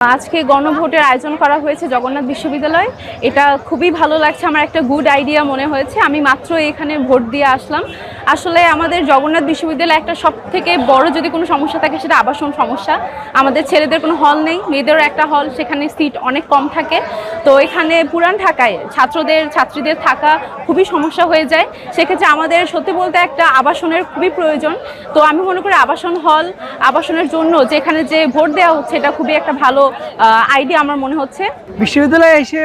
আজকে গণভোটের আয়োজন করা হয়েছে জগন্নাথ বিশ্ববিদ্যালয়। এটা খুবই ভালো লাগছে, আমার একটা গুড আইডিয়া মনে হয়েছে। আমি মাত্র এখানে ভোট দিয়ে আসলাম। আসলে আমাদের জগন্নাথ বিশ্ববিদ্যালয়ে একটা সব থেকে বড় যদি কোনো সমস্যা থাকে সেটা আবাসন সমস্যা। আমাদের ছেলেদের কোনো হল নেই, মেয়েদেরও একটা হল, সেখানে সিট অনেক কম থাকে। তো এখানে পুরান ঢাকায় ছাত্রীদের থাকা খুবই সমস্যা হয়ে যায়। সেক্ষেত্রে আমাদের সত্যি বলতে একটা আবাসনের খুবই প্রয়োজন। তো আমি মনে করি আবাসনের জন্য যেখানে যে ভোট দেওয়া হচ্ছে এটা খুবই একটা ভালো আইডিয়া আমার মনে হচ্ছে। বিশ্ববিদ্যালয়ে এসে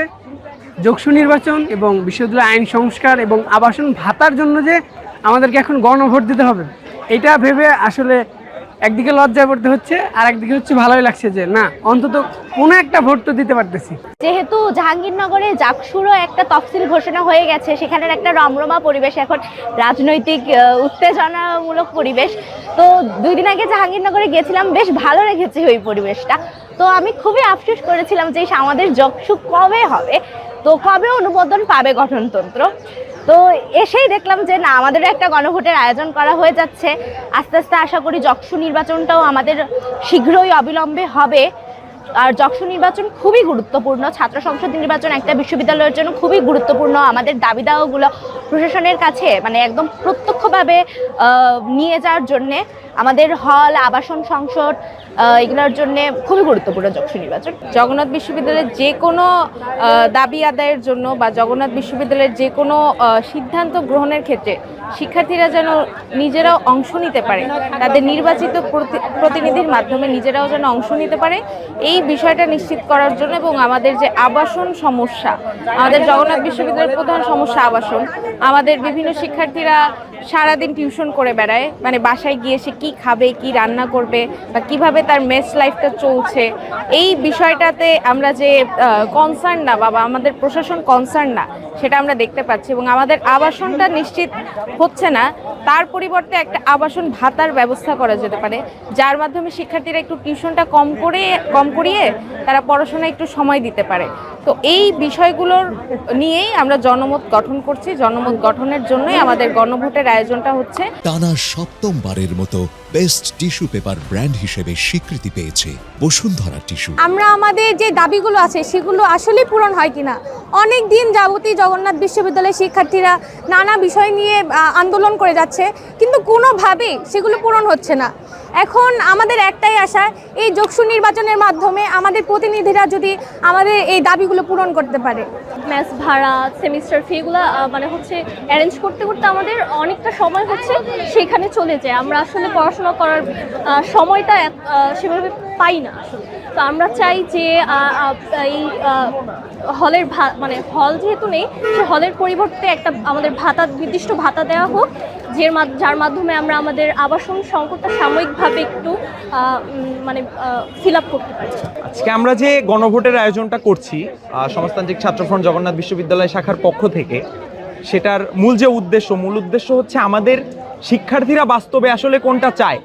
যোগসু নির্বাচন এবং বিশ্ববিদ্যালয় আইন সংস্কার এবং আবাসন ভাতার জন্য যে আমাদেরকে এখন গণভোট দিতে হবে, এটা ভেবে আসলে একদিকে লজ্জায় পড়তে হচ্ছে, আর একদিকে হচ্ছে ভালোই লাগছে যে না, অন্তত কোনো একটা ভোট তো দিতে পারতেছি। যেহেতু জাহাঙ্গীরনগরে জাকসুরও একটা তফসিল ঘোষণা হয়ে গেছে, সেখানের একটা রমরমা পরিবেশ, এখন রাজনৈতিক উত্তেজনামূলক পরিবেশ। তো 2 দিন আগে জাহাঙ্গীরনগরে গেছিলাম, বেশ ভালো লেগেছে ওই পরিবেশটা। তো আমি খুবই আফসোস করেছিলাম যে আমাদের জাকসু কবে হবে, তো কবে অনুমোদন পাবে গঠনতন্ত্র। তো এসেই দেখলাম যে না, আমাদের একটা গণভোটের আয়োজন করা হয়ে যাচ্ছে। আস্তে আস্তে আশা করি জাকসু নির্বাচনটাও আমাদের শীঘ্রই অবিলম্বে হবে। আর জাকসু নির্বাচন খুবই গুরুত্বপূর্ণ, ছাত্র সংসদ নির্বাচন একটা বিশ্ববিদ্যালয়ের জন্য খুবই গুরুত্বপূর্ণ। আমাদের দাবি দাওয়াগুলো প্রশাসনের কাছে মানে একদম প্রত্যক্ষভাবে নিয়ে যাওয়ার জন্যে আমাদের হল, আবাসন সংসদ এগুলোর জন্য খুবই গুরুত্বপূর্ণ জাকসু নির্বাচন। জগন্নাথ বিশ্ববিদ্যালয়ের যে কোনো দাবি আদায়ের জন্য বা জগন্নাথ বিশ্ববিদ্যালয়ের যে কোনো সিদ্ধান্ত গ্রহণের ক্ষেত্রে শিক্ষার্থীরা যেন নিজেরাও অংশ নিতে পারে, তাদের নির্বাচিত প্রতিনিধির মাধ্যমে নিজেরাও যেন অংশ নিতে পারে, এই বিষয়টা নিশ্চিত করার জন্য। এবং আমাদের যে আবাসন সমস্যা, আমাদের জগন্নাথ বিশ্ববিদ্যালয়ের প্রধান সমস্যা আবাসন। আমাদের বিভিন্ন শিক্ষার্থীরা সারাদিন টিউশন করে বেড়ায়, মানে বাসায় গিয়ে সে কী খাবে, কি রান্না করবে, বা কিভাবে তার মেস লাইফটা চলছে, এই বিষয়টাতে আমরা যে কনসার্ন না বা আমাদের প্রশাসন কনসার্ন না, সেটা আমরা দেখতে পাচ্ছি। এবং আমাদের আবাসনটা নিশ্চিত হচ্ছে না, তার পরিবর্তে একটা আবাসন ভাতার ব্যবস্থা করা যেতে পারে, যার মাধ্যমে শিক্ষার্থীরা একটু টিউশনটা কম করিয়ে তারা পড়াশোনায় একটু সময় দিতে পারে। তো এই বিষয়গুলোর নিয়েই আমরা জনমত গঠন করছি। জনমত গঠনের জন্যই আমাদের গণভোটের আয়োজনটা হচ্ছে। টানা 7ম মতো বেস্ট টিস্যু পেপার ব্র্যান্ড হিসেবে স্বীকৃতি পেয়েছে বসুন্ধরা টিস্যু। আমরা আমাদের যে দাবিগুলো আছে সেগুলো আসলে পূরণ হয় কিনা, অনেক দিন যাবতই জগন্নাথ বিশ্ববিদ্যালয়ের শিক্ষার্থীরা নানা বিষয় নিয়ে আন্দোলন করে যাচ্ছে, কিন্তু কোনোভাবেই সেগুলো পূরণ হচ্ছে না। এখন আমাদের একটাই আশা, এই জাকসু নির্বাচনের মাধ্যমে আমাদের প্রতিনিধিরা যদি আমাদের এই দাবিগুলো পূরণ করতে পারে। মেস ভাড়া, সেমিস্টার ফিগুলো মানে হচ্ছে অ্যারেঞ্জ করতে আমাদের অনেকটা সময় সেখানে চলে যায়। আমরা আসলে পড়াশোনা করার সময়টা সেভাবে পাই না আসলে। তো আমরা চাই যে এই হলের মানে হল যেহেতু নেই, সে হলের পরিবর্তে একটা আমাদের নির্দিষ্ট ভাতা দেওয়া হোক, যার মাধ্যমে আমরা আমাদের আবাসন সংকটটা সাময়িকভাবে একটু মানে ফিল আপ করতে পারি। আজকে আমরা যে গণভোটের আয়োজনটা করছি সমাজতান্ত্রিক ছাত্রফ্রন্ট জগন্নাথ বিশ্ববিদ্যালয় শাখার পক্ষ থেকে, সেটার মূল উদ্দেশ্য হচ্ছে আমাদের শিক্ষার্থীরা বাস্তবে আসলে কোনটা চায়,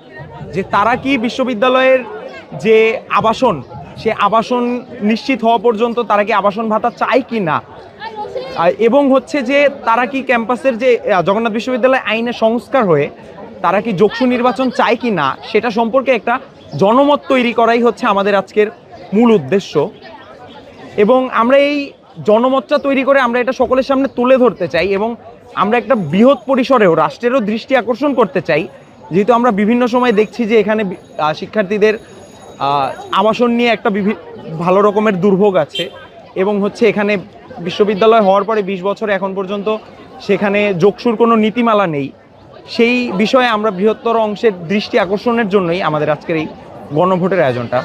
যে তারা কি বিশ্ববিদ্যালয়ের যে আবাসন, সে আবাসন নিশ্চিত হওয়া পর্যন্ত তারা কি আবাসন ভাতা চায় কি না, এবং হচ্ছে যে তারা কি ক্যাম্পাসের যে জগন্নাথ বিশ্ববিদ্যালয় আইনের সংস্কার হয়ে তারা কি জাকসু নির্বাচন চায় কি না, সেটা সম্পর্কে একটা জনমত তৈরি করাই হচ্ছে আমাদের আজকের মূল উদ্দেশ্য। এবং আমরা এই জনমতটা তৈরি করে আমরা এটা সকলের সামনে তুলে ধরতে চাই, এবং আমরা একটা বৃহৎ পরিসরেও রাষ্ট্রেরও দৃষ্টি আকর্ষণ করতে চাই, যেহেতু আমরা বিভিন্ন সময় দেখছি যে এখানে শিক্ষার্থীদের আবাসন নিয়ে একটা ভালো রকমের দুর্ভোগ আছে। এবং হচ্ছে এখানে বিশ্ববিদ্যালয় হওয়ার পরে 20 বছর এখন পর্যন্ত সেখানে জাকসুর কোনো নীতিমালা নেই। সেই বিষয়ে আমরা বৃহত্তর অংশের দৃষ্টি আকর্ষণের জন্যই আমাদের আজকের এই গণভোটের আয়োজনটা।